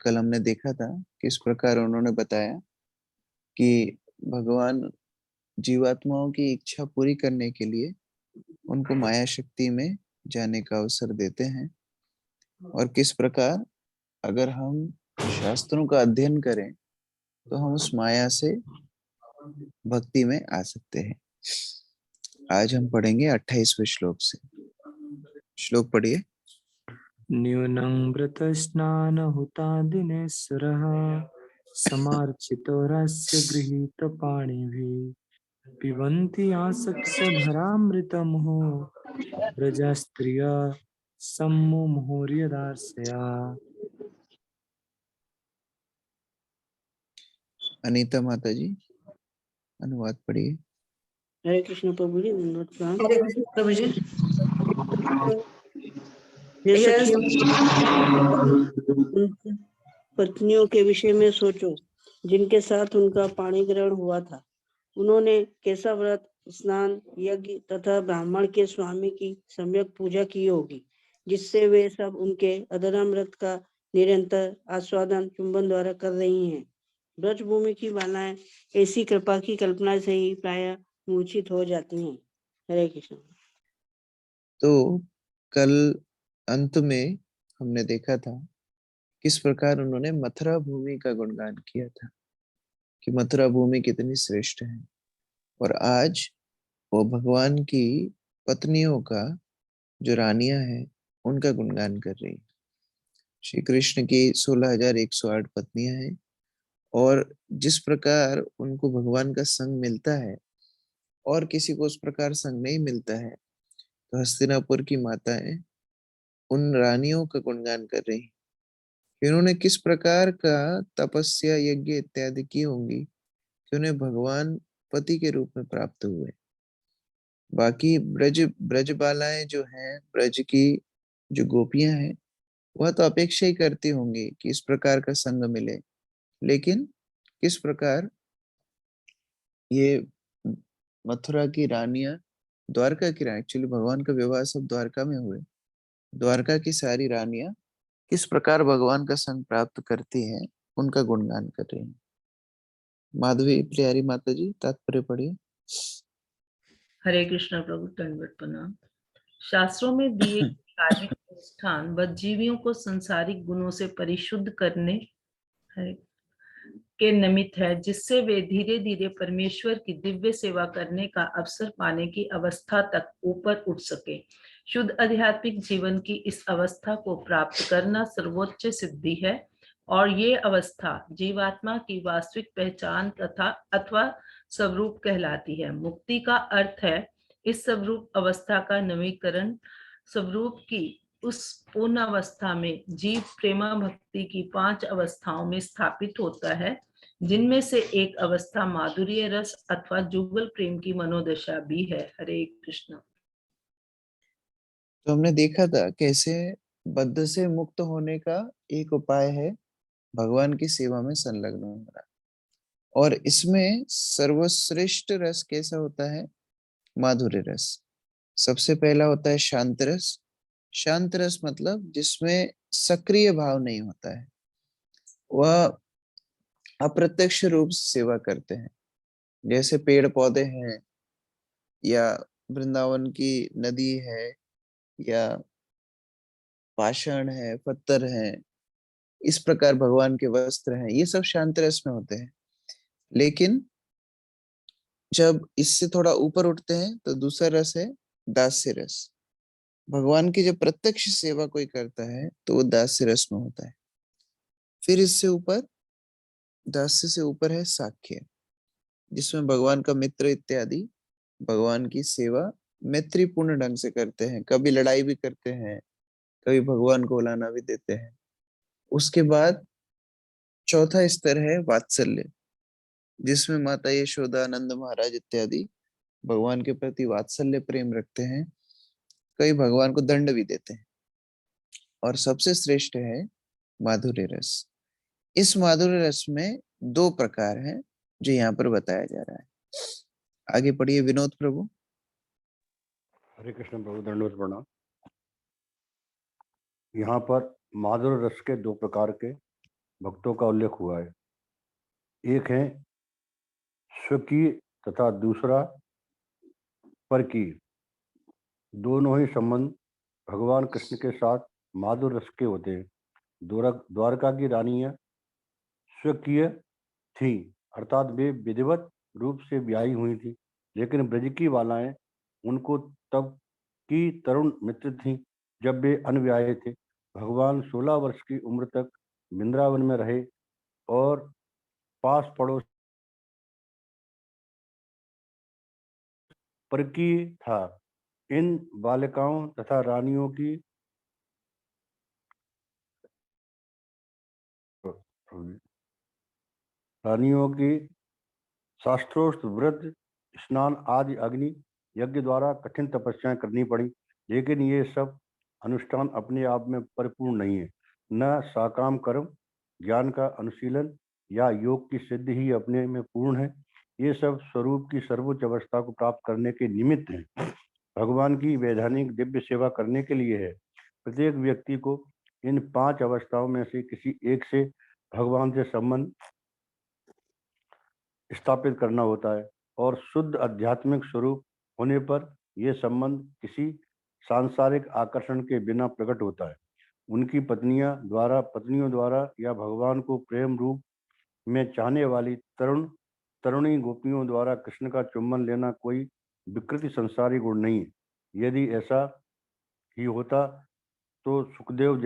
कल हमने देखा था किस प्रकार उन्होंने बताया कि भगवान जीवात्माओं की इच्छा पूरी करने के लिए उनको माया शक्ति में जाने का अवसर देते हैं, और किस प्रकार अगर हम शास्त्रों का अध्ययन करें तो हम उस माया से भक्ति में आ सकते हैं। आज हम पढ़ेंगे 28वें श्लोक से। श्लोक पढ़िए। न्यूनं व्रतस्नानहुता दिनेश्वरः समार्चितो रस्य गृहीतपाणिभिः पिबन्ति आसक्ष्य धरामृतमुहो व्रजस्त्रिय सम्मुमुहुर्यदार्शया। अनीता माता जी अनुवाद पढ़िए। हरे कृष्ण प्रभु जी, धन्यवाद प्रणाम। हरे कृष्ण प्रभु जी। हे सखियों, उनकी पत्नियों के विषय में सोचो जिनके साथ उनका पाणी ग्रहण हुआ था। उन्होंने कैसा व्रत, स्नान, यज्ञ तथा ब्राह्मण के स्वामी की सम्यक पूजा की होगी, जिससे वे सब उनके अधरामृत का निरंतर आस्वादन चुंबन द्वारा कर रही हैं। ब्रज भूमि की बालाएं ऐसी कृपा की कल्पना से ही प्रायः मूर्छित हो जाती हैं। हरे कृष्ण। तो कल अंत में हमने देखा था किस प्रकार उन्होंने मथुरा भूमि का गुणगान किया था कि मथुरा भूमि कितनी श्रेष्ठ है, और आज वो भगवान की पत्नियों का, जो रानियां हैं, उनका गुणगान कर रही है। श्री कृष्ण की 16,108 पत्नियां हैं, और जिस प्रकार उनको भगवान का संग मिलता है और किसी को उस प्रकार संग नहीं मिलता है, तो हस्तिनापुर की माताएं उन रानियों का गुणगान कर रही हैं। इन्होंने किस प्रकार का तपस्या, यज्ञ इत्यादि की होंगी कि उन्हें भगवान पति के रूप में प्राप्त हुए। बाकी ब्रज ब्रज बालाएं जो हैं, ब्रज की जो गोपियां हैं, वह तो अपेक्षा ही करती होंगी कि इस प्रकार का संग मिले, लेकिन किस प्रकार ये मथुरा की रानियां, द्वारका की रानी, एक्चुअली भगवान का विवाह सब द्वारका में हुए, द्वारका की सारी रानियां किस प्रकार भगवान का संग प्राप्त करती हैं, उनका गुणगान कर रही हैं। माधवी प्रियारी माता जी तात्पर्य पढ़िए। हरे कृष्ण प्रभु, दंडवत प्रणाम। शास्त्रों में दिए कार्मिक अनुष्ठान व जीवियों को संसारिक गुणों से परिशुद्ध करने के निमित्त है, जिससे वे धीरे धीरे परमेश्वर की दिव्य सेवा करने का अवसर पाने की अवस्था तक ऊपर उठ सके। शुद्ध आध्यात्मिक जीवन की इस अवस्था को प्राप्त करना सर्वोच्च सिद्धि है, और ये अवस्था जीवात्मा की वास्तविक पहचान तथा अथवा स्वरूप कहलाती है। मुक्ति का अर्थ है इस स्वरूप अवस्था का नवीकरण। स्वरूप की उस पूर्ण अवस्था में जीव प्रेमा भक्ति की 5 अवस्थाओं में स्थापित होता है, जिनमें से एक अवस्था माधुर्य रस अथवा जुगल प्रेम की मनोदशा भी है। हरे कृष्ण। तो हमने देखा था कैसे बद्ध से मुक्त होने का एक उपाय है भगवान की सेवा में संलग्न होना, और इसमें सर्वश्रेष्ठ रस कैसा होता है? माधुर्य रस। सबसे पहला होता है शांत रस। शांत रस मतलब जिसमें सक्रिय भाव नहीं होता है, वह अप्रत्यक्ष रूप से सेवा करते हैं। जैसे पेड़ पौधे हैं, या वृंदावन की नदी है, या पाषाण है, पत्थर है, इस प्रकार भगवान के वस्त्र हैं, ये सब शांत रस में होते हैं। लेकिन जब इससे थोड़ा ऊपर उठते हैं तो दूसरा रस है दास्य रस। भगवान की जब प्रत्यक्ष सेवा कोई करता है तो वो दास्य रस में होता है। फिर इससे ऊपर, दास्य से ऊपर है साख्य, जिसमें भगवान का मित्र इत्यादि भगवान की सेवा मैत्रीपूर्ण ढंग से करते हैं, कभी लड़ाई भी करते हैं, कभी भगवान को बुलाना भी देते हैं। उसके बाद चौथा स्तर है वात्सल्य, जिसमें माता यशोदा, नंद महाराज इत्यादि भगवान के प्रति वात्सल्य प्रेम रखते हैं, कई भगवान को दंड भी देते हैं। और सबसे श्रेष्ठ है माधुर्य रस। इस माधुर्य रस में 2 प्रकार हैं जो यहाँ पर बताया जा रहा है। आगे पढ़िए विनोद प्रभु। हरे कृष्ण प्रभु, दंडवत प्रणाम। यहाँ पर माधुर्य रस के 2 प्रकार के भक्तों का उल्लेख हुआ है। एक है स्वकीय तथा दूसरा परकीय। दोनों ही संबंध भगवान कृष्ण के साथ माधुर रस के होते हैं। द्वारका की रानियां स्वकीय थी, अर्थात वे विधिवत रूप से ब्याही हुई थी, लेकिन ब्रज की बालाएं उनको तब की तरुण मित्र थीं जब वे अनब्याहे थे। भगवान 16 वर्ष की उम्र तक वृंदावन में रहे और पास पड़ोस परकीय था। इन बालिकाओं तथा रानियों की शास्त्रोक्त व्रत, स्नान आदि अग्नि यज्ञ द्वारा कठिन तपस्याएं करनी पड़ी, लेकिन ये सब अनुष्ठान अपने आप में परिपूर्ण नहीं है। न साकाम कर्म, ज्ञान का अनुशीलन या योग की सिद्धि ही अपने में पूर्ण है। ये सब स्वरूप की सर्वोच्च अवस्था को प्राप्त करने के निमित्त हैं, भगवान की वैधानिक दिव्य सेवा करने के लिए है। प्रत्येक व्यक्ति को इन 5 अवस्थाओं में से किसी एक से भगवान से संबंध स्थापित करना होता है, और शुद्ध आध्यात्मिक स्वरूप होने पर यह संबंध किसी सांसारिक आकर्षण के बिना प्रकट होता है। उनकी पत्नियों द्वारा या भगवान को प्रेम रूप में चाहने वाली तरुणी गोपियों द्वारा कृष्ण का चुम्बन लेना कोई विकृति संसारी गुण नहीं है। यदि ऐसा ही होता तो सुखदेव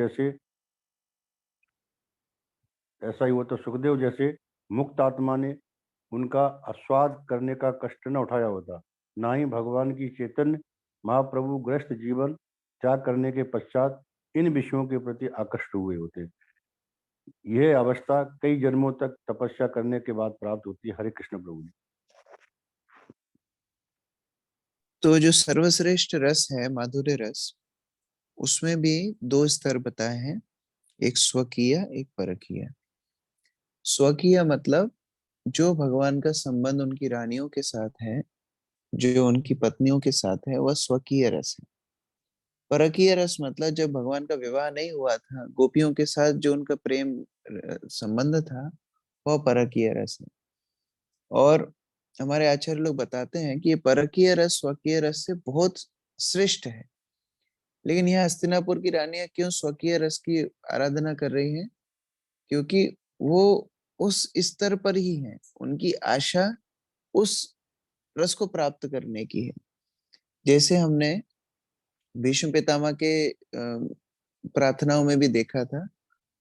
जैसे मुक्त आत्मा ने उनका आस्वाद करने का कष्ट न उठाया होता। ना ही भगवान की चैतन्य महाप्रभु ग्रस्त जीवन त्याग करने के पश्चात इन विषयों के प्रति आकृष्ट हुए होते। यह अवस्था कई जन्मों तक तपस्या करने के बाद प्राप्त होती है। हरे कृष्ण प्रभु जी। तो जो सर्वश्रेष्ठ रस है माधुर्य रस, उसमें भी 2 स्तर बताए हैं, एक स्वकीय एक परकीय। स्वकीय मतलब जो भगवान का संबंध उनकी रानियों के साथ है, जो उनकी पत्नियों के साथ है, वह स्वकीय रस है। परकीय रस मतलब जब भगवान का विवाह नहीं हुआ था, गोपियों के साथ जो उनका प्रेम संबंध था, वह परकीय रस है। और हमारे आचार्य लोग बताते हैं कि ये परकीय रस स्वकीय रस से बहुत श्रेष्ठ है। लेकिन यहाँ हस्तिनापुर की रानियां क्यों स्वकीय रस की आराधना कर रही हैं? क्योंकि वो उस स्तर पर ही हैं, उनकी आशा उस रस को प्राप्त करने की है। जैसे हमने भीष्म पितामह के प्रार्थनाओं में भी देखा था,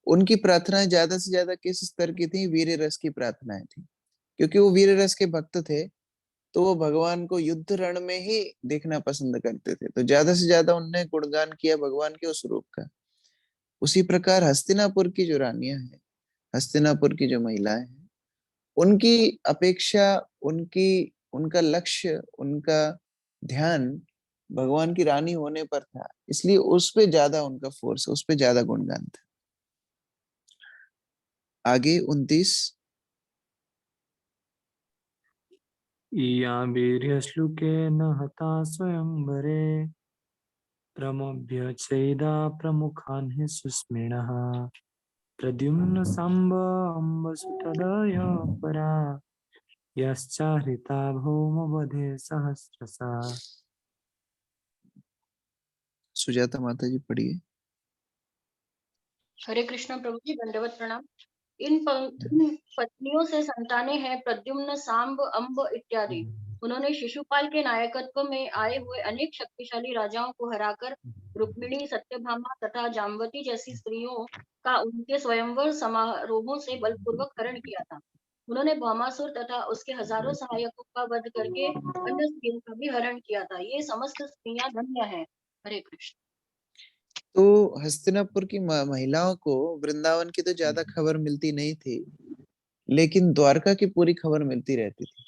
उनकी प्रार्थनाएं ज्यादा से ज्यादा किस स्तर की थी? वीर रस की प्रार्थनाएं थी। क्योंकि वो वीर रस के भक्त थे, तो वो भगवान को युद्ध रण में ही देखना पसंद करते थे, तो ज्यादा से ज्यादा उनने गुणगान किया भगवान के उस रूप का। उसी प्रकार हस्तिनापुर की जो रानियां हैं, हस्तिनापुर की जो महिलाएं हैं, उनकी अपेक्षा, उनकी उनका लक्ष्य, उनका ध्यान भगवान की रानी होने पर था, इसलिए उस पे ज्यादा उनका फोर्स, उस पे ज्यादा गुणगान था। आगे 29। या वीर्यश्लुकेन हता स्वयंवरे प्रमभ्यचैदा प्रमुखान् हि सुस्मिणः प्रद्युम्न साम्ब अम्बसुतदय परा यश्चाहृता भौमवधे सहस्रसा। सुजाता माता जी पढ़िए। हरे कृष्ण प्रभु जी, दंडवत प्रणाम। इन पत्नियों से संतानें हैं प्रद्युम्न, सांब, अंब इत्यादि। उन्होंने शिशुपाल के नायकत्व में आए हुए अनेक शक्तिशाली राजाओं को हराकर रुक्मिणी, सत्यभामा तथा जाम्बती जैसी स्त्रियों का उनके स्वयंवर समारोहों से बलपूर्वक हरण किया था। उन्होंने भामासुर तथा उसके हजारों सहायकों का वध करके अन्य स्त्रियों का भी हरण किया था। ये समस्त स्त्रियां धन्य हैं। हरे कृष्ण। तो हस्तिनापुर की महिलाओं को वृंदावन की तो ज्यादा खबर मिलती नहीं थी, लेकिन द्वारका की पूरी खबर मिलती रहती थी।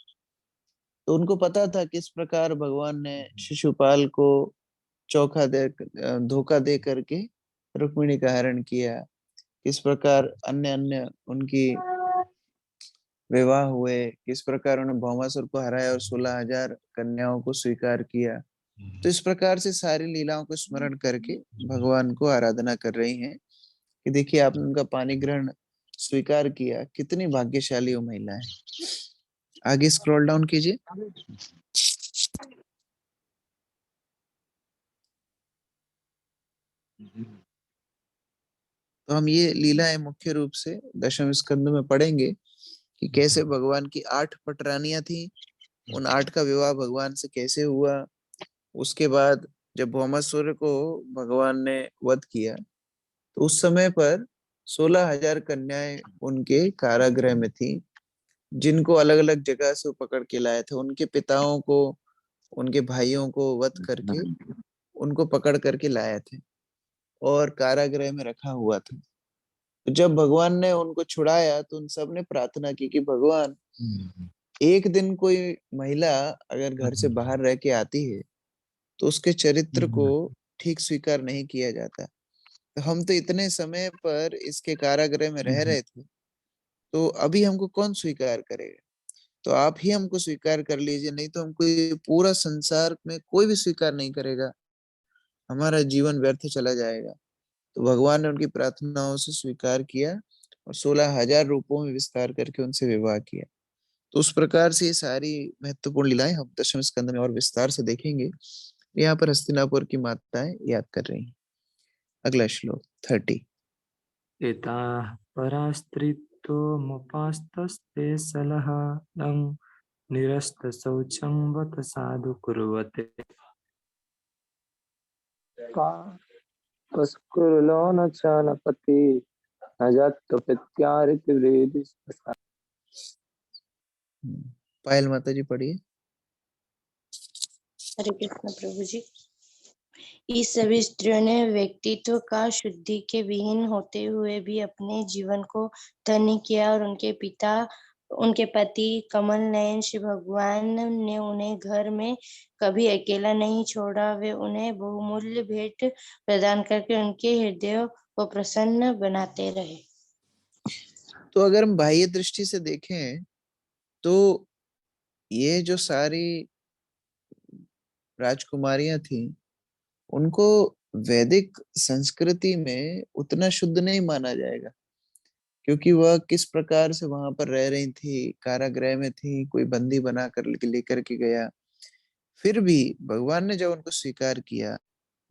तो उनको पता था किस प्रकार भगवान ने शिशुपाल को धोखा दे करके रुक्मिणी का हरण किया, किस प्रकार अन्य अन्य उनकी विवाह हुए, किस प्रकार उन्होंने भौमासुर को हराया और 16,000 कन्याओं को स्वीकार किया। तो इस प्रकार से सारी लीलाओं को स्मरण करके भगवान को आराधना कर रही हैं कि देखिए आपने उनका पानी ग्रहण स्वीकार किया, कितनी भाग्यशाली वो महिला है। आगे स्क्रॉल डाउन कीजिए। तो हम ये लीलाएं मुख्य रूप से दशम स्कंद में पढ़ेंगे कि कैसे भगवान की 8 पटरानियां थी, उन 8 का विवाह भगवान से कैसे हुआ। उसके बाद जब भौमासुर को भगवान ने वध किया तो उस समय पर 16,000 कन्याएं उनके कारागृह में थी, जिनको अलग अलग जगह से वो पकड़ के लाए थे। उनके पिताओं को, उनके भाइयों को वध करके उनको पकड़ करके लाए थे और कारागृह में रखा हुआ था। तो जब भगवान ने उनको छुड़ाया तो उन सब ने प्रार्थना की कि भगवान, एक दिन कोई महिला अगर घर से बाहर रह के आती है तो उसके चरित्र को ठीक स्वीकार नहीं किया जाता। तो हम तो इतने समय पर इसके कारागृह में रह रहे थे, तो अभी हमको कौन स्वीकार करेगा? तो आप ही हमको स्वीकार कर लीजिए, नहीं तो हमको ये पूरा संसार में कोई भी स्वीकार नहीं करेगा, हमारा जीवन व्यर्थ चला जाएगा। तो भगवान ने उनकी प्रार्थनाओं से स्वीकार किया और 16,000 रूपों में विस्तार करके उनसे विवाह किया। तो उस प्रकार से ये सारी महत्वपूर्ण लीलाएं हम दशम स्कंद में और विस्तार से देखेंगे। यहाँ पर हस्तिनापुर की माताएं याद कर रही हैं। अगला श्लोक 30। एताः परास्त्रित्वमुपास्तस्ते सलहानं निरस्तशौचं वत साधु कुर्वते कस्कुरुलो न च न पति न जातु पायल माता जी पढ़िए। हरे कृष्ण प्रभु जी। इस सभी स्त्रियों ने व्यक्तित्व का शुद्धि के विहीन होते हुए भी अपने जीवन को धन्य किया और उनके पति कमल नयन श्री भगवान ने उन्हें घर में कभी अकेला नहीं छोड़ा। वे उन्हें बहुमूल्य भेंट प्रदान करके उनके हृदय को प्रसन्न बनाते रहे। तो अगर हम बाह्य दृष्टि से देखें तो ये जो सारी राजकुमारियां थी, उनको वैदिक संस्कृति में उतना शुद्ध नहीं माना जाएगा, क्योंकि वह किस प्रकार से वहां पर रह रही थी, कारागृह में थी, कोई बंदी बना कर लेकर के गया। फिर भी भगवान ने जब उनको स्वीकार किया,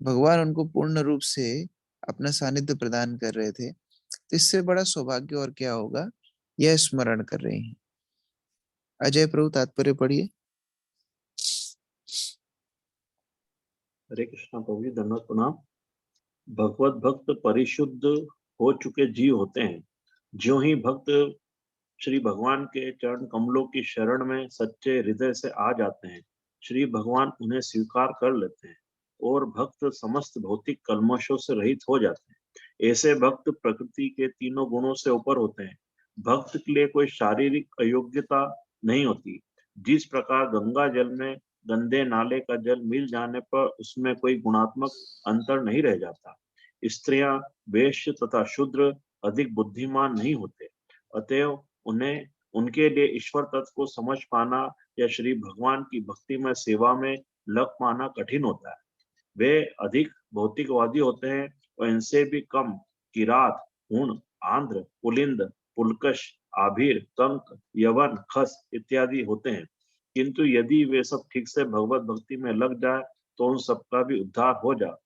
भगवान उनको पूर्ण रूप से अपना सानिध्य प्रदान कर रहे थे, तो इससे बड़ा सौभाग्य और क्या होगा, यह स्मरण कर रही हैं। अजय प्रभु तात्पर्य पढ़िए। हरे कृष्णा प्रभु जी, धन्यवाद प्रणाम। भगवत भक्त परिशुद्ध हो चुके जीव होते हैं। ज्यों ही भक्त श्री भगवान के चरण कमलों की शरण में सच्चे हृदय से आ जाते हैं, श्री भगवान उन्हें स्वीकार कर लेते हैं और भक्त समस्त भौतिक कल्मशों से रहित हो जाते हैं। ऐसे भक्त प्रकृति के तीनों गुणों से ऊपर होते हैं। भक्त के लिए कोई शारीरिक अयोग्यता नहीं होती। जिस प्रकार गंगा जल में गंदे नाले का जल मिल जाने पर उसमें कोई गुणात्मक अंतर नहीं रह जाता, स्त्रियां, वैश्य तथा शूद्र अधिक बुद्धिमान नहीं होते। अतएव उन्हें उनके लिए ईश्वर तत्व को समझ पाना या श्री भगवान की भक्ति में सेवा में लग पाना कठिन होता है। वे अधिक भौतिकवादी होते हैं और इनसे भी कम किरात, हुण, आंध्र, पुलिंद, पुलकश, आभीर, कंक, यवन, खस इत्यादि होते हैं। किंतु यदि वे सब ठीक से भगवत भक्ति में लग जाए तो उन सबका भी उद्धार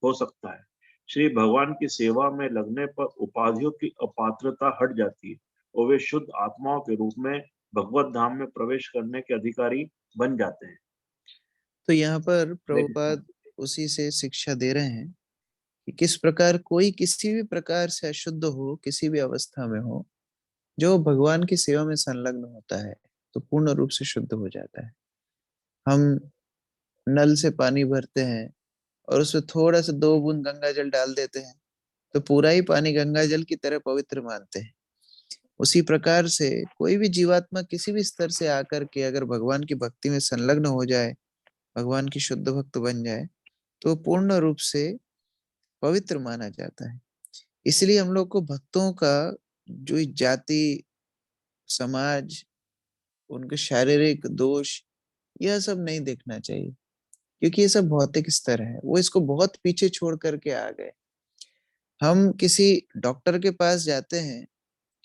हो सकता है। श्री भगवान की सेवा में लगने पर उपाधियों की अपात्रता हट जाती है और वे शुद्ध आत्माओं के रूप में भगवत धाम में प्रवेश करने के अधिकारी बन जाते हैं। तो यहाँ पर प्रभुपाद उसी से शिक्षा दे रहे हैं कि किस प्रकार कोई किसी भी प्रकार से अशुद्ध हो, किसी भी अवस्था में हो, जो भगवान की सेवा में संलग्न होता है तो पूर्ण रूप से शुद्ध हो जाता है। हम नल से पानी भरते हैं और उसमें थोड़ा सा 2 बूंद गंगा जल डाल देते हैं तो पूरा ही पानी गंगा जल की तरह पवित्र मानते हैं। उसी प्रकार से कोई भी जीवात्मा किसी भी स्तर से आकर के अगर भगवान की भक्ति में संलग्न हो जाए, भगवान की शुद्ध भक्त बन जाए, तो पूर्ण रूप से पवित्र माना जाता है। इसलिए हम लोग को भक्तों का जो जाति, समाज, उनके शारीरिक दोष, यह सब नहीं देखना चाहिए, क्योंकि ये सब भौतिक स्तर है। वो इसको बहुत पीछे छोड़ करके आ गए। हम किसी डॉक्टर के पास जाते हैं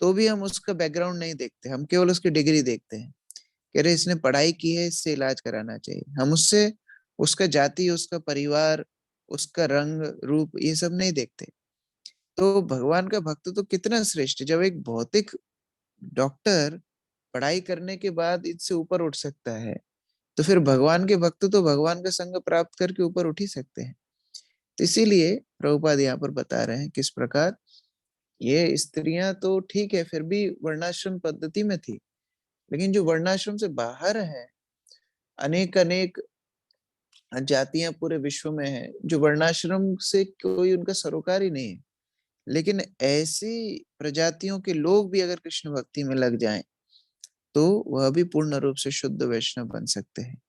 तो भी हम उसका बैकग्राउंड नहीं देखते, हम केवल उसकी डिग्री देखते हैं कि अरे इसने पढ़ाई की है, इससे इलाज कराना चाहिए। हम उससे उसका जाति, उसका परिवार, उसका रंग रूप ये सब नहीं देखते। तो भगवान का भक्त तो कितना श्रेष्ठ, जब एक भौतिक डॉक्टर पढ़ाई करने के बाद इससे ऊपर उठ सकता है, तो फिर भगवान के भक्त तो भगवान का संग प्राप्त करके ऊपर उठ ही सकते हैं। तो इसीलिए प्रभुपाद यहाँ पर बता रहे हैं किस प्रकार ये स्त्रियां तो ठीक है फिर भी वर्णाश्रम पद्धति में थी, लेकिन जो वर्णाश्रम से बाहर है, अनेक अनेक जातियां पूरे विश्व में है जो वर्णाश्रम से कोई उनका सरोकार ही नहीं है, लेकिन ऐसी प्रजातियों के लोग भी अगर कृष्ण भक्ति में लग जाएं तो वह भी पूर्ण रूप से शुद्ध वैष्णव बन सकते हैं।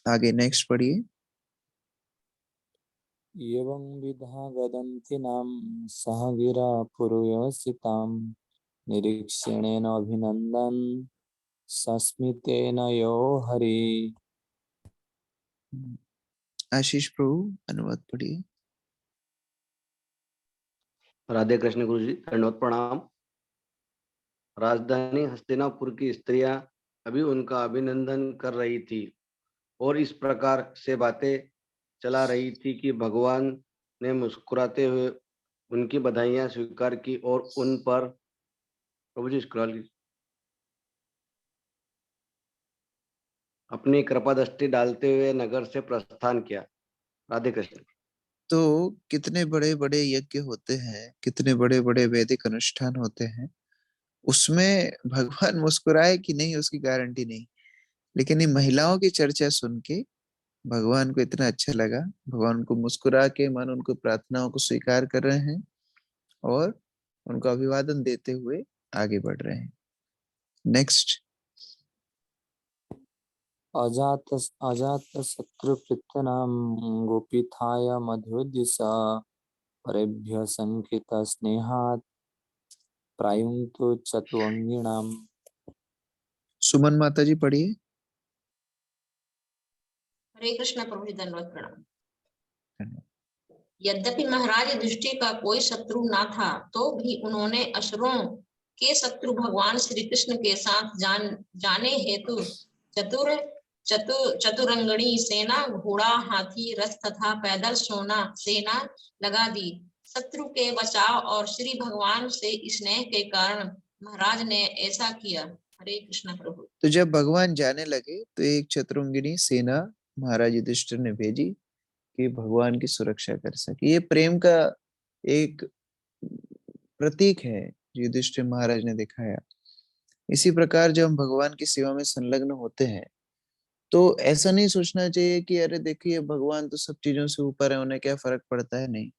आगे नेक्स्ट पढ़िए। एवं विधा वदन्ति नाम सह गिरा पुरुयसितां निरीक्षणेन अभिनन्दन सस्मितेन यो हरि। आशीष प्रभु अनुवाद पढ़िए। राधे कृष्ण गुरु जी, दंडवत प्रणाम। राजधानी हस्तिनापुर की स्त्रियां अभी उनका अभिनंदन कर रही थी और इस प्रकार से बातें चला रही थी कि भगवान ने मुस्कुराते हुए उनकी बधाइयां स्वीकार की और उन पर प्रभु जी अपनी कृपा दृष्टि डालते हुए नगर से प्रस्थान किया। राधे कृष्ण। तो कितने बड़े बड़े यज्ञ होते हैं, कितने बड़े बड़े वैदिक अनुष्ठान होते हैं, उसमें भगवान मुस्कुराए कि नहीं उसकी गारंटी नहीं, लेकिन ये महिलाओं की चर्चा सुन के भगवान को इतना अच्छा लगा, भगवान उनको मुस्कुरा के मन उनको प्रार्थनाओं को स्वीकार कर रहे हैं और उनको अभिवादन देते हुए आगे बढ़ रहे हैं। नेक्स्ट। अजात शत्रुकृतनां गोपीथाय मधुदिशा परेभ्य संकृत स्नेहात् प्रायुङ्क्तो चतुरंगिणाम्। सुमन माता जी पढ़िए। हरे कृष्ण प्रभु जी, दंडवत प्रणाम। यद्यपि महाराज युधिष्ठिर का कोई शत्रु ना था, तो भी उन्होंने असुरों के शत्रु भगवान श्री कृष्ण के साथ जाने हेतु चतुरंगणी सेना, घोड़ा, हाथी, रथ तथा पैदल सेना लगा दी। शत्रु के बचाव और श्री भगवान से स्नेह के कारण महाराज ने ऐसा किया। हरे कृष्ण प्रभु। तो जब भगवान जाने लगे तो एक चतुरंगिनी सेना महाराज युधिष्ठिर ने भेजी कि भगवान की सुरक्षा कर सके। ये प्रेम का एक प्रतीक है जो युधिष्ठिर महाराज ने दिखाया। इसी प्रकार जब हम भगवान की सेवा में संलग्न होते हैं तो ऐसा नहीं सोचना चाहिए कि अरे देखिए भगवान तो सब चीजों से ऊपर है, उन्हें क्या फर्क पड़ता है। नहीं,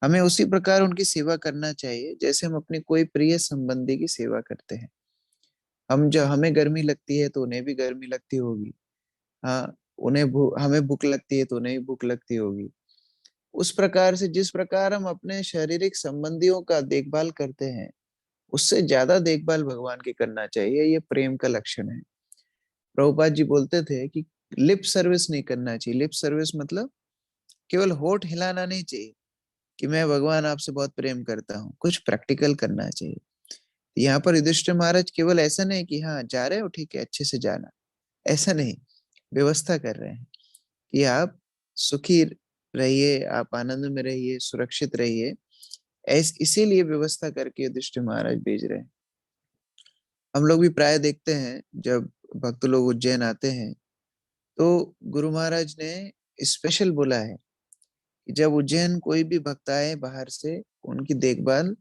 हमें उसी प्रकार उनकी सेवा करना चाहिए जैसे हम अपने कोई प्रिय संबंधी की सेवा करते हैं। हम जब हमें गर्मी लगती है तो उन्हें भी गर्मी लगती होगी, हाँ हमें भूख लगती है तो उन्हें भी भूख लगती होगी। उस प्रकार से जिस प्रकार हम अपने शारीरिक संबंधियों का देखभाल करते हैं, उससे ज्यादा देखभाल भगवान की करना चाहिए। ये प्रेम का लक्षण है। प्रभुपाद जी बोलते थे कि लिप सर्विस नहीं करना चाहिए। लिप सर्विस मतलब केवल होठ हिलाना नहीं चाहिए कि मैं भगवान आपसे बहुत प्रेम करता हूँ, कुछ प्रैक्टिकल करना चाहिए। यहाँ पर युधिष्ठिर महाराज केवल ऐसा नहीं कि हाँ जा रहे हो ठीक है अच्छे से जाना, ऐसा नहीं, व्यवस्था कर रहे हैं कि आप सुखी रहिए, आप आनंद में रहिए, सुरक्षित रहिए। इसीलिए व्यवस्था करके युधिष्ठिर महाराज भेज रहे हैं। हम लोग भी प्राय देखते हैं जब भक्त लोग उज्जैन आते हैं तो गुरु महाराज ने स्पेशल बोला है कि जब उज्जैन कोई भी भक्त आए बाहर से, उनकी देखभाल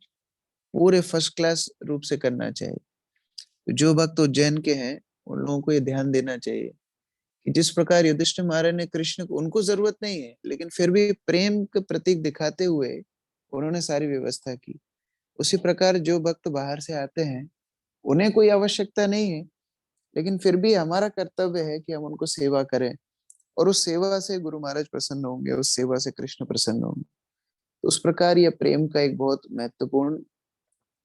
पूरे फर्स्ट क्लास रूप से करना चाहिए। तो जो भक्त उज्जैन के हैं उन लोगों को ये ध्यान देना चाहिए कि जिस प्रकार युधिष्ठिर महाराज ने कृष्ण को, उनको जरूरत नहीं है लेकिन फिर भी प्रेम का प्रतीक दिखाते हुए उन्होंने सारी व्यवस्था की, उसी प्रकार जो भक्त बाहर से आते हैं उन्हें कोई आवश्यकता नहीं है लेकिन फिर भी हमारा कर्तव्य है कि हम उनको सेवा करें और उस सेवा से गुरु महाराज प्रसन्न होंगे, उस सेवा से कृष्ण प्रसन्न होंगे। तो उस प्रकार यह प्रेम का एक बहुत महत्वपूर्ण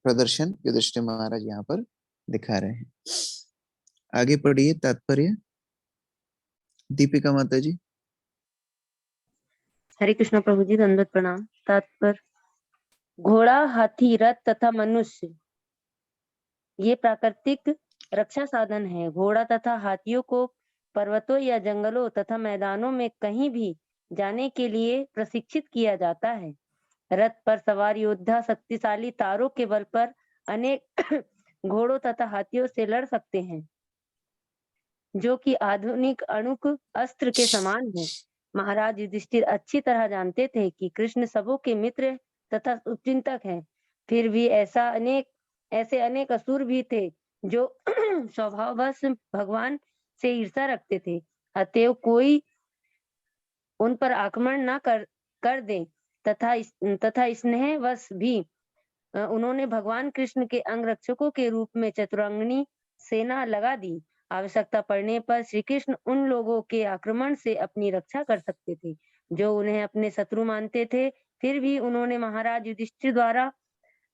प्रदर्शन युधिष्ठिर महाराज यहाँ पर दिखा रहे हैं। आगे पढ़िए तात्पर्य, दीपिका माता जी। हरे कृष्ण प्रभु जी, दंडवत प्रणाम। तात्पर्य, घोड़ा, हाथी, रथ तथा मनुष्य ये प्राकृतिक रक्षा साधन है। घोड़ा तथा हाथियों को पर्वतों या जंगलों तथा मैदानों में कहीं भी जाने के लिए प्रशिक्षित किया जाता है। रथ पर सवार योद्धा शक्तिशाली तारों के बल पर अनेक घोड़ों तथा हाथियों से लड़ सकते हैं, जो कि आधुनिक अणुक अस्त्र के समान है। महाराज युधिष्ठिर अच्छी तरह जानते थे कि कृष्ण सबों के मित्र तथा शुभचिंतक हैं। फिर भी ऐसे अनेक असुर भी थे जो स्वभाववश भगवान से ईर्ष्या रखते थे। अतएव कोई उन पर आक्रमण न कर दे तथा स्नेहवश भी उन्होंने भगवान कृष्ण के अंगरक्षकों के रूप में चतुरंगिनी सेना लगा दी। आवश्यकता पड़ने पर श्री कृष्ण उन लोगों के आक्रमण से अपनी रक्षा कर सकते थे जो उन्हें अपने शत्रु मानते थे। फिर भी उन्होंने महाराज युधिष्ठिर द्वारा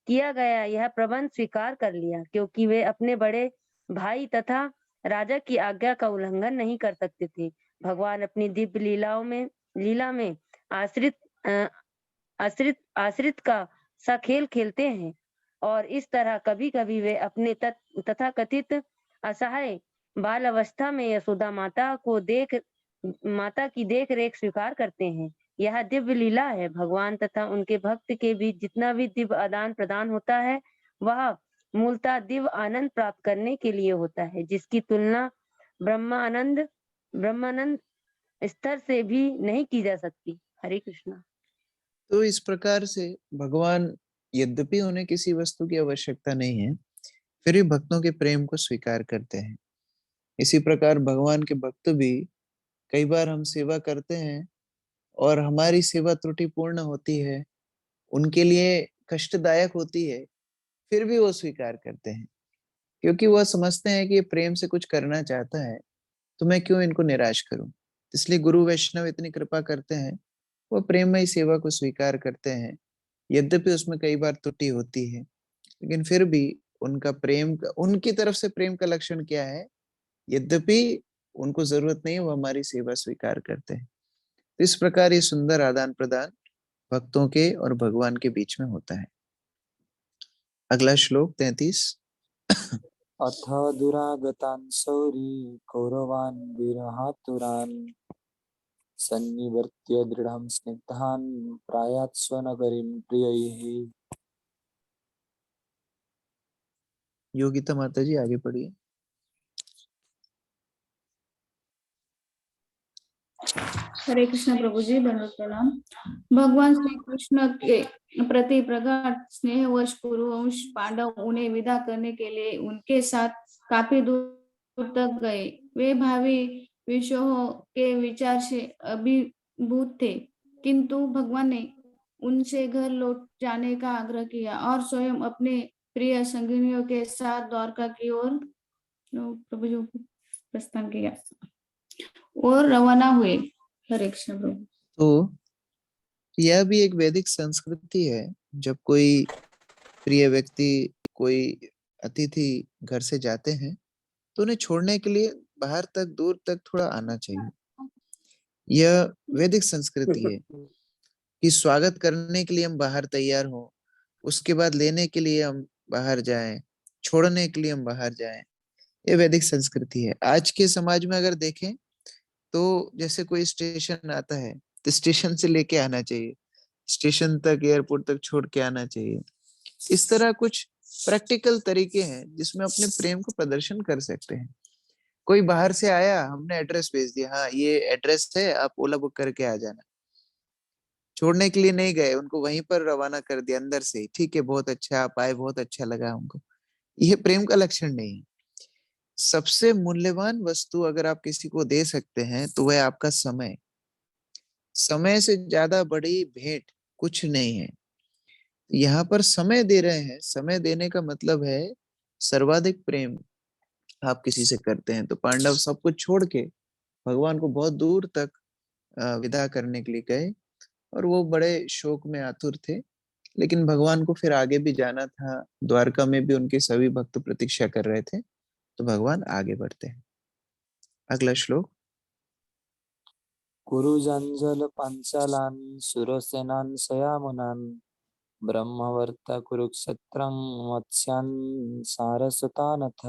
किया गया यह प्रबंध स्वीकार कर लिया, क्योंकि वे अपने बड़े भाई तथा राजा की आज्ञा का उल्लंघन नहीं कर सकते थे। भगवान अपनी दिव्य लीला में आश्रित का सा खेल खेलते हैं और इस तरह कभी-कभी वे अपने तथाकथित असहाय बाल अवस्था में यशोदा माता की देख रेख स्वीकार करते हैं। यह दिव्य लीला है। भगवान तथा उनके भक्त के बीच जितना भी दिव्य आदान प्रदान होता है वह मूलतः दिव्य आनंद प्राप्त करने के लिए होता है, जिसकी तुलना ब्रह्मानंद स्तर से भी नहीं की जा सकती। हरे कृष्णा। तो इस प्रकार से भगवान यद्यपि उन्हें किसी वस्तु की आवश्यकता नहीं है, फिर भी भक्तों के प्रेम को स्वीकार करते हैं। इसी प्रकार भगवान के भक्त भी कई बार हम सेवा करते हैं और हमारी सेवा त्रुटिपूर्ण होती है, उनके लिए कष्टदायक होती है, फिर भी वो स्वीकार करते हैं, क्योंकि वह समझते हैं कि ये प्रेम से कुछ करना चाहता है, तो मैं क्यों इनको निराश करूं। इसलिए गुरु वैष्णव इतनी कृपा करते हैं, वो प्रेममय सेवा को स्वीकार करते हैं। यद्यपि उसमें कई बार त्रुटि होती है, लेकिन फिर भी उनकी तरफ से प्रेम का लक्षण क्या है? यद्यपि उनको जरूरत नहीं है, वो हमारी सेवा स्वीकार करते हैं। तो इस प्रकार ये सुंदर आदान प्रदान भक्तों के और भगवान के बीच में होता है। अगला श्लोक 33। अथ दुरागतान् शौरी कौरवान् वीरहातुरान् सन्निवर्त्य दृढं स्निग्धान् प्रायात् स्वनगरीं प्रियैः। योगिता माता जी आगे पढ़िए। हरे कृष्ण प्रभु जी, दंडवत प्रणाम। भगवान श्री कृष्ण के प्रति प्रगाढ़ स्नेहवश कुरुवंश पांडव उन्हें विदा करने के लिए उनके साथ काफी दूर तक गए। वे भावी विषयों के विचार से अभिभूत थे, किंतु भगवान ने उनसे घर लौट जाने का आग्रह किया और स्वयं अपने प्रिय संगिनियों के साथ द्वारका की ओर प्रभु जी प्रस्थान किया और रवाना हुए। हरे कृष्ण प्रभु। तो यह भी एक वैदिक संस्कृति है, जब कोई प्रिय व्यक्ति, कोई अतिथि घर से जाते हैं तो उन्हें छोड़ने के लिए बाहर तक, दूर तक थोड़ा आना चाहिए। यह वैदिक संस्कृति है कि स्वागत करने के लिए हम बाहर तैयार हों, उसके बाद लेने के लिए हम बाहर जाएं, छोड़ने के लिए हम बाहर जाएं। ये वैदिक संस्कृति है। आज के समाज में अगर देखें तो जैसे कोई स्टेशन आता है तो स्टेशन से लेके आना चाहिए, स्टेशन तक, एयरपोर्ट तक छोड़ के आना चाहिए। इस तरह कुछ प्रैक्टिकल तरीके हैं जिसमें अपने प्रेम को प्रदर्शन कर सकते हैं। कोई बाहर से आया, हमने एड्रेस भेज दिया, हाँ ये एड्रेस है, आप ओला बुक करके आ जाना। छोड़ने के लिए नहीं गए, उनको वहीं पर रवाना कर दिया अंदर से, ठीक है बहुत अच्छा आप आए, बहुत अच्छा लगा हमको। यह प्रेम का लक्षण नहीं है। सबसे मूल्यवान वस्तु अगर आप किसी को दे सकते हैं तो वह आपका समय। समय से ज्यादा बड़ी भेंट कुछ नहीं है। यहाँ पर समय दे रहे हैं, समय देने का मतलब है सर्वाधिक प्रेम आप किसी से करते हैं। तो पांडव सब कुछ छोड़ के भगवान को बहुत दूर तक विदा करने के लिए गए और वो बड़े शोक में आतुर थे, लेकिन भगवान को फिर आगे भी जाना था। द्वारका में भी उनके सभी भक्त प्रतीक्षा कर रहे थे, तो भगवान आगे बढ़ते हैं। अगला श्लोक। कुरु जंजल पंचालान सुरसेनान सयामुनान ब्रह्मवर्त कुरुक्षेत्रं मत्स्यान् सारस्वतानथ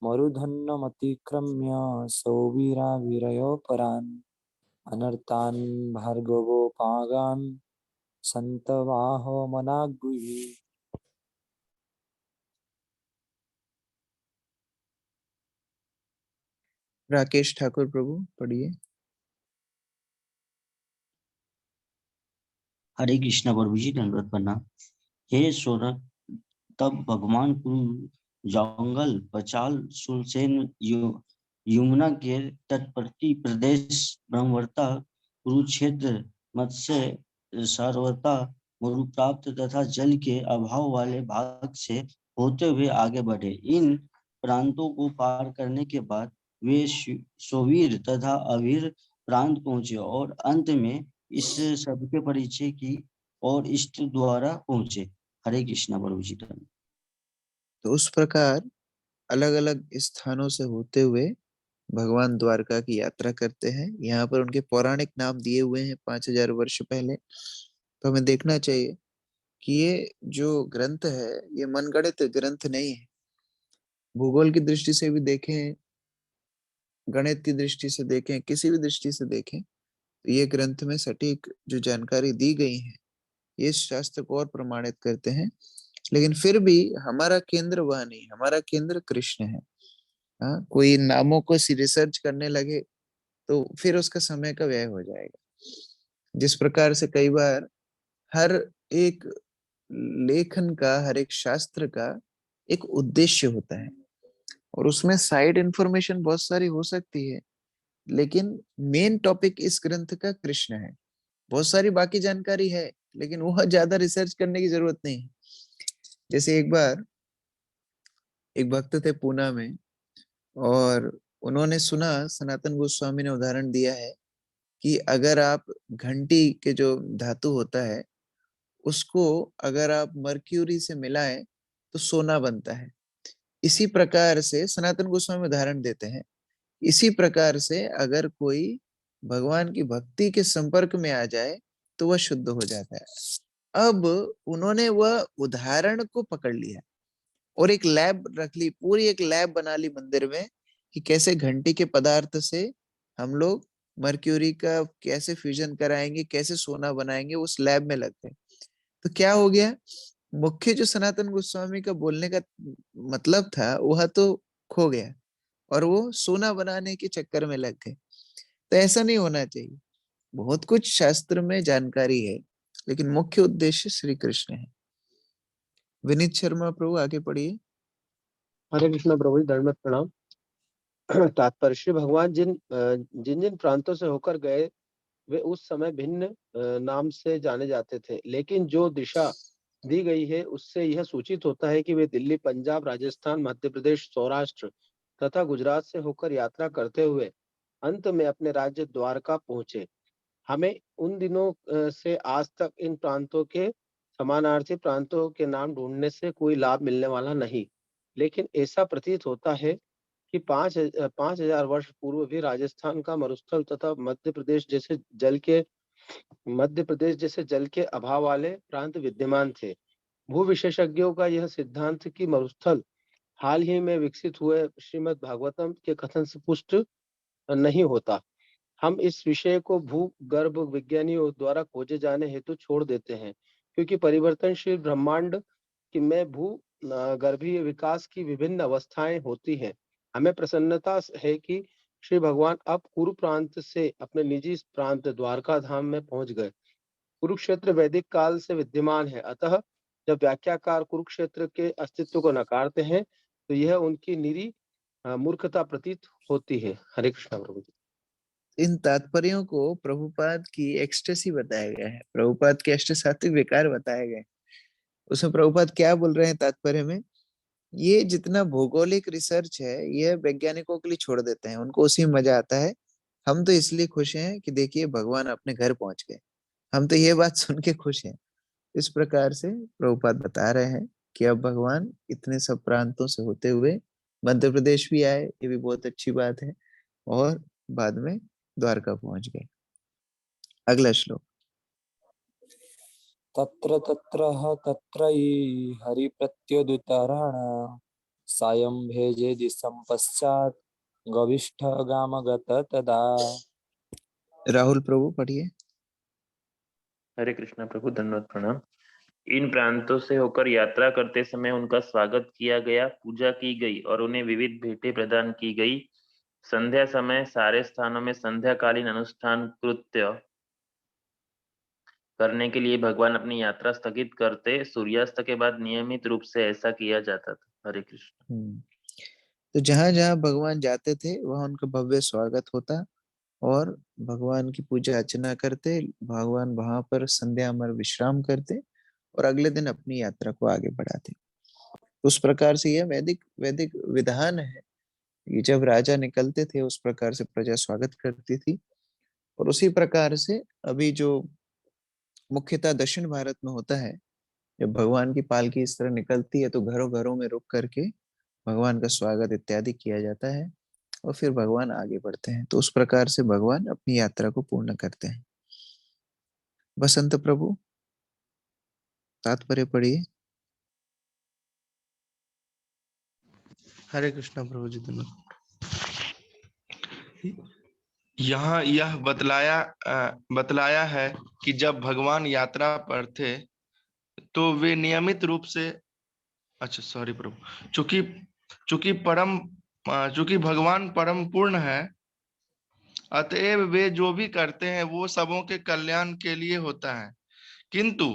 मरुधन्नमतिक्रम्य सौवीराविरयोपरान् अनर्तान् भार्गवोपागान् सन्तवाहो मनाग्गुहि। राकेश ठाकुर प्रभु पढ़िए। हरे कृष्णा प्रभु जी, दंडवत प्रणाम। हे सौरभ, तब भगवान कुरु जंगल पचाल सुलसेन यमुना के तटवर्ती प्रदेश ब्रह्मवर्ता कुरुक्षेत्र मत्स्य सारवता मरुप्राप्त तथा जल के अभाव वाले भाग से होते हुए आगे बढ़े। इन प्रांतों को पार करने के बाद वे सोवीर तथा अवीर प्रांत पहुंचे और अंत में इस सबके परिचय की और इष्ट द्वारा पहुंचे। हरे कृष्णा प्रभु जी। तो उस प्रकार अलग अलग स्थानों से होते हुए भगवान द्वारका की यात्रा करते हैं। यहाँ पर उनके पौराणिक नाम दिए हुए हैं 5000 वर्ष पहले। तो हमें देखना चाहिए कि ये जो ग्रंथ है ये मनगढ़ंत ग्रंथ नहीं है। भूगोल की दृष्टि से भी देखें, गणित की दृष्टि से देखें, किसी भी दृष्टि से देखें, तो ये ग्रंथ में सटीक जो जानकारी दी गई है ये शास्त्र को और प्रमाणित करते हैं। लेकिन फिर भी हमारा केंद्र वह नहीं, हमारा केंद्र कृष्ण है। हाँ, कोई नामों को रिसर्च करने लगे तो फिर उसका समय का व्यय हो जाएगा। जिस प्रकार से कई बार हर एक लेखन का, हर एक शास्त्र का एक उद्देश्य होता है और उसमें साइड इंफॉर्मेशन बहुत सारी हो सकती है, लेकिन मेन टॉपिक इस ग्रंथ का कृष्ण है। बहुत सारी बाकी जानकारी है लेकिन वह ज्यादा रिसर्च करने की जरूरत नहीं है। जैसे एक बार एक भक्त थे पूना में और उन्होंने सुना, सनातन गोस्वामी ने उदाहरण दिया है कि अगर आप घंटी के जो धातु होता है उसको अगर आप मर्क्यूरी से मिलाएं तो सोना बनता है। इसी प्रकार से सनातन गोस्वामी उदाहरण देते हैं, इसी प्रकार से अगर कोई भगवान की भक्ति के संपर्क में आ जाए तो वह शुद्ध हो जाता है। अब उन्होंने वह उदाहरण को पकड़ लिया और एक लैब रख ली, पूरी एक लैब बना ली मंदिर में कि कैसे घंटी के पदार्थ से हम लोग मर्क्यूरी का कैसे फ्यूजन कराएंगे, कैसे सोना बनाएंगे। उस लैब में लग गए। तो क्या हो गया, मुख्य जो सनातन गोस्वामी का बोलने का मतलब था वह तो खो गया और वो सोना बनाने के चक्कर में लग गए। तो ऐसा नहीं होना चाहिए। बहुत कुछ शास्त्र में जानकारी है लेकिन मुख्य उद्देश्य श्री कृष्ण है। विनीत शर्मा प्रभु आगे पढ़िए। हरे कृष्णा प्रभु जी, दंडवत प्रणाम। तात्पर्य, श्री भगवान जिन जिन प्रांतों से होकर गए वे उस समय भिन्न नाम से जाने जाते थे, लेकिन जो दिशा दी गई है उससे यह सूचित होता है कि वे दिल्ली, पंजाब, राजस्थान, मध्य प्रदेश, सौराष्ट्र तथा गुजरात से होकर यात्रा करते हुए अंत में अपने राज्य द्वारका पहुंचे। हमें उन दिनों से आज तक इन प्रांतों के समानार्थी प्रांतों के नाम ढूंढने से कोई लाभ मिलने वाला नहीं, लेकिन ऐसा प्रतीत होता है कि 5000 वर्ष पूर्व भी राजस्थान का मरुस्थल तथा मध्य प्रदेश जैसे जल के अभाव वाले प्रांत विद्यमान थे। भू विशेषज्ञों का यह सिद्धांत कि मरुस्थल हाल ही में विकसित हुए श्रीमद् भागवतम के कथन से पुष्ट नहीं होता। हम इस विषय को भूगर्भ विज्ञानियों द्वारा खोजे जाने हेतु छोड़ देते हैं, क्योंकि परिवर्तनशील ब्रह्मांड में भू गर्भीय विकास की विभिन्न अवस्थाएं होती हैं। हमें प्रसन्नता है कि श्री भगवान अब कुरु प्रांत से अपने निजी प्रांत द्वारका धाम में पहुंच गए। कुरुक्षेत्र वैदिक काल से विद्यमान है, अतः जब व्याख्याकार कुरुक्षेत्र के अस्तित्व को नकारते हैं तो यह उनकी निरी मूर्खता प्रतीत होती है। हरे कृष्णा प्रभु जी। इन तात्पर्यों को प्रभुपाद की एक्सटेसी बताया गया है, प्रभुपाद के अष्टसात्विक विकार बताए गए। उसमें प्रभुपाद क्या बोल रहे हैं तात्पर्य में, ये जितना भौगोलिक रिसर्च है ये वैज्ञानिकों के लिए छोड़ देते हैं, उनको उसी में मजा आता है। हम तो इसलिए खुश हैं कि देखिए भगवान अपने घर पहुंच गए, हम तो ये बात सुन के खुश हैं। इस प्रकार से प्रभुपाद बता रहे हैं कि अब भगवान इतने सब प्रांतों से होते हुए मध्य प्रदेश भी आए, ये भी बहुत अच्छी बात है, और बाद में द्वारका पहुंच गए। अगला श्लोक। तत्र तत्रहि हरिप्रत्युदुतरण सायं भेजे दिशं पश्चात् गविष्ठगामगत तदा। राहुल प्रभु पढ़िए। हरे कृष्णा प्रभु, धन्यवाद प्रणाम। इन प्रांतों से होकर यात्रा करते समय उनका स्वागत किया गया, पूजा की गई और उन्हें विविध भेंटें प्रदान की गई। संध्या समय सारे स्थानों में संध्याकालीन अनुष्ठान कृत्य करने के लिए भगवान अपनी यात्रा स्थगित करते। सूर्यास्त के बाद नियमित रूप से ऐसा किया जाता था। हरे कृष्ण। तो जहां जहां भगवान जाते थे वहां उनका भव्य स्वागत होता और भगवान की पूजा अर्चना करते। भगवान वहां पर संध्या में विश्राम करते और अगले दिन अपनी यात्रा को आगे बढ़ाते। उस प्रकार से यह वैदिक वैदिक विधान है कि जब राजा निकलते थे उस प्रकार से प्रजा स्वागत करती थी। और उसी प्रकार से अभी जो मुख्यतः दक्षिण भारत में होता है, जब भगवान की पालकी इस तरह निकलती है तो घरों घरों में रुक करके भगवान का स्वागत इत्यादि किया जाता है और फिर भगवान आगे बढ़ते हैं। तो उस प्रकार से भगवान अपनी यात्रा को पूर्ण करते हैं। बसंत प्रभु तात्पर्य पढ़िए। हरे कृष्णा प्रभु जी, धन्यवाद। यहाँ यह बतलाया है कि जब भगवान यात्रा पर थे तो वे नियमित रूप से, अच्छा सॉरी प्रभु, चूंकि भगवान परम पूर्ण है, अतएव वे जो भी करते हैं वो सबों के कल्याण के लिए होता है। किंतु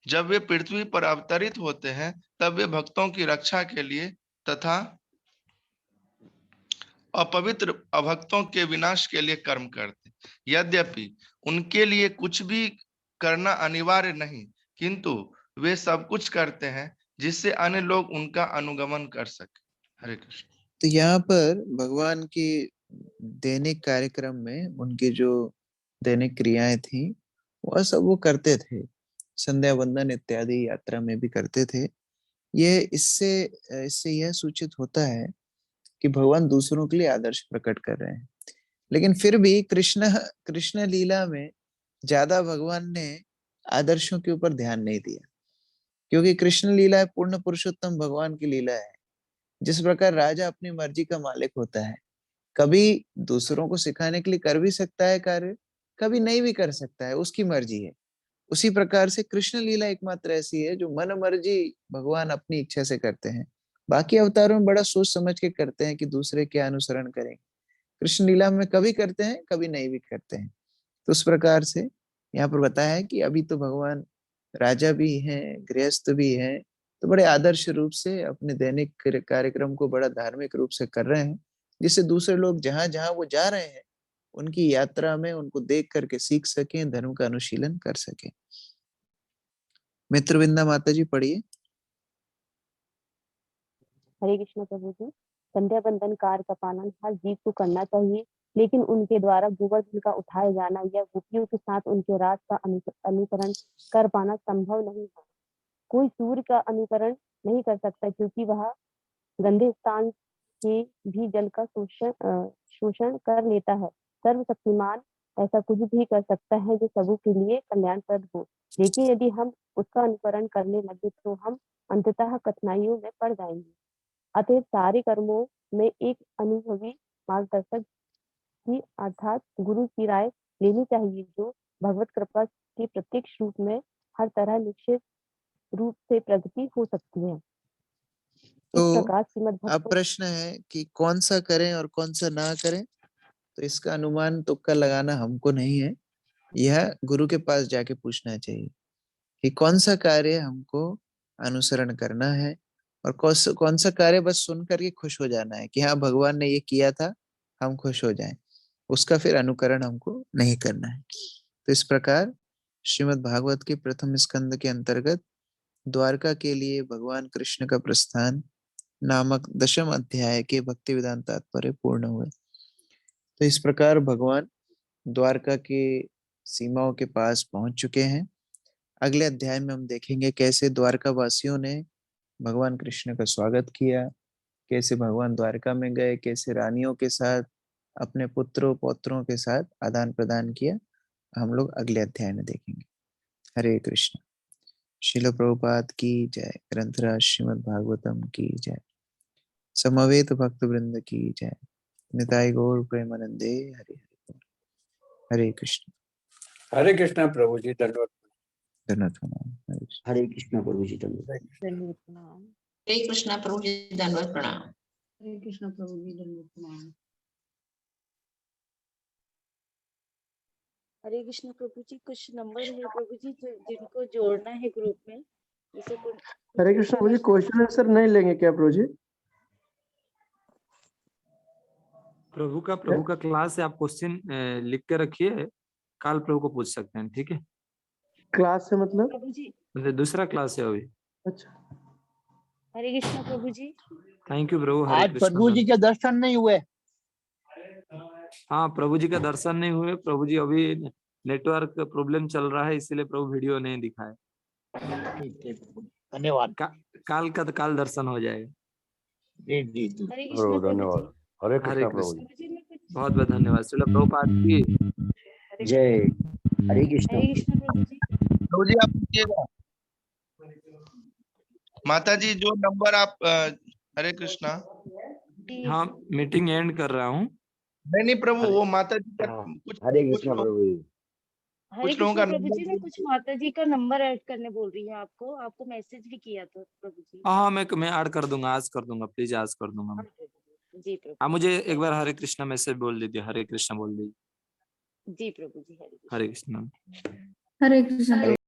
जब वे पृथ्वी पर अवतरित होते हैं तब वे भक्तों की रक्षा के लिए तथा अपवित्र अभक्तों के विनाश के लिए कर्म करते। यद्यपि उनके लिए कुछ भी करना अनिवार्य नहीं, किंतु वे सब कुछ करते हैं जिससे अन्य लोग उनका अनुगमन कर सके। हरे कृष्ण। तो यहाँ पर भगवान की दैनिक कार्यक्रम में उनकी जो दैनिक क्रियाएं थी वह सब वो करते थे। संध्या वंदन इत्यादि यात्रा में भी करते थे। ये इससे यह सूचित होता है कि भगवान दूसरों के लिए आदर्श प्रकट कर रहे हैं। लेकिन फिर भी कृष्ण लीला में ज्यादा भगवान ने आदर्शों के ऊपर ध्यान नहीं दिया, क्योंकि कृष्ण लीला पूर्ण पुरुषोत्तम भगवान की लीला है। जिस प्रकार राजा अपनी मर्जी का मालिक होता है, कभी दूसरों को सिखाने के लिए कर भी सकता है कार्य, कभी नहीं भी कर सकता है, उसकी मर्जी है। उसी प्रकार से कृष्ण लीला एकमात्र ऐसी है जो मन मर्जी भगवान अपनी इच्छा से करते हैं। बाकी अवतारों में बड़ा सोच समझ के करते हैं कि दूसरे क्या अनुसरण करें। कृष्ण लीला में कभी करते हैं, कभी नहीं भी करते हैं। तो उस प्रकार से यहाँ पर बताया है कि अभी तो भगवान राजा भी हैं, गृहस्थ भी हैं, तो बड़े आदर्श रूप से अपने दैनिक कार्यक्रम को बड़ा धार्मिक रूप से कर रहे हैं, जिससे दूसरे लोग जहां जहां वो जा रहे हैं उनकी यात्रा में उनको देख करके सीख सकें, धर्म का अनुशीलन कर सकें। मित्रविंदा माता जी पढ़िए। हरे कृष्ण प्रभु जी। संध्या बंधन कार्य का पालन हर जीव को करना चाहिए, लेकिन उनके द्वारा गोवर्धन का उठाया जाना या गोपियों के साथ उनके राज का अनुकरण कर पाना संभव नहीं है। कोई सूर्य का अनुकरण नहीं कर सकता, क्योंकि वह गंदे स्थान से भी जल का शोषण कर लेता है। सर्वशक्तिमान ऐसा कुछ भी कर सकता है जो सबों के लिए कल्याणप्रद हो, लेकिन यदि हम उसका अनुकरण करने लगे तो हम अंततः कठिनाइयों में पड़ जाएंगे। अतः सारे कर्मों में एक अनुभवी मार्गदर्शक की अर्थात गुरु की राय लेनी चाहिए, जो भगवत कृपा के प्रत्यक्ष रूप में हर तरह निश्चित रूप से प्रगति हो सकती है। इस तो प्रकार श्रीमद् अब प्रश्न है कि कौन सा करें और कौन सा ना करें। तो इसका अनुमान तुक्का लगाना हमको नहीं है, यह गुरु के पास जाके पूछना चाहिए कि कौन सा कार्य हमको अनुसरण करना है और कौन सा कार्य बस सुन करके खुश हो जाना है कि हाँ भगवान ने ये किया था, हम खुश हो जाएं, उसका फिर अनुकरण हमको नहीं करना है। तो इस प्रकार श्रीमद् भागवत के प्रथम स्कंद के अंतर्गत द्वारका के लिए भगवान कृष्ण का प्रस्थान नामक दशम अध्याय के भक्ति वेदांत तात्पर्य पूर्ण हुए। तो इस प्रकार भगवान द्वारका के सीमाओं के पास पहुंच चुके हैं। अगले अध्याय में हम देखेंगे कैसे द्वारका वासियों ने भगवान कृष्ण का स्वागत किया, कैसे भगवान द्वारका में गए, कैसे रानियों के साथ अपने पुत्रों पौत्रों के साथ आदान प्रदान किया। हम लोग अगले अध्याय में देखेंगे। हरे कृष्ण। शिल प्रभुपाद की जय। ग्रंथराज श्रीमद् भागवतम की जय। समवेत भक्त वृंद की जय। निताई गौर प्रेमानंदे। हरे हरे। हरे कृष्ण। हरे कृष्णा प्रभु जी, दंडवत धन्यवाद प्रणाम। हरे कृष्ण। हरे कृष्ण प्रभु जी, धन्यवाद। धन्यवाद प्रणाम। हरे कृष्णा प्रभु जी, दंडवत प्रणाम। हरे कृष्ण प्रभु जी, दंडवत प्रणाम। हरे कृष्ण प्रभु जी, कुछ नंबर है प्रभु जी जिनको जोड़ना है ग्रुप में, जैसे हरे कृष्ण प्रभु जी, क्वेश्चन आंसर नहीं लेंगे क्या प्रभु जी? प्रभु का क्लास है, आप क्वेश्चन लिख के रखिए, काल प्रभु को पूछ सकते हैं, ठीक है? क्लास से मतलब? प्रभु जी। मतलब दूसरा क्लास है अभी। अच्छा, हरे कृष्ण प्रभु जी। थैंक यू प्रभु। हरे आज कृष्ण। प्रभु जी के दर्शन नहीं हुए। हाँ, प्रभु जी का दर्शन नहीं हुए। प्रभु जी अभी नेटवर्क प्रॉब्लम चल रहा है, इसीलिए प्रभु वीडियो नहीं दिखाए। ठीक है, धन्यवाद। काल दर्शन हो जाएगा। जी जी जी। हरे कृष्ण प्रभु जी। धन्यवाद। हरे कृष्ण प्रभु जी। बहुत बहुत धन्यवाद। श्रील प्रभुपाद की जय। हरे कृष्ण। हरे कृष्ण प्रभु जी। प्रभु जी आप पूछिएगा। माता जी जो नंबर आप हरे कृष्णा। हाँ, मीटिंग एंड कर रहा हूँ। नहीं प्रभु, वो माता जी का कुछ हरे कृष्ण प्रभु जी। हरे लोगों कृष्ण का प्रभु जी, नंबर मैं कुछ माता जी का नंबर ऐड करने बोल रही हूँ आपको मैसेज भी किया था प्रभु जी। हाँ, मैं ऐड कर दूंगा, आज कर दूंगा, प्लीज आज कर दूंगा मैं। जी प्रभु। आप मुझे एक बार हरे कृष्णा मैसेज बोल दीजिए, हरे कृष्णा बोल दीजिए। जी प्रभु जी। हरे कृष्णा। हरे कृष्ण।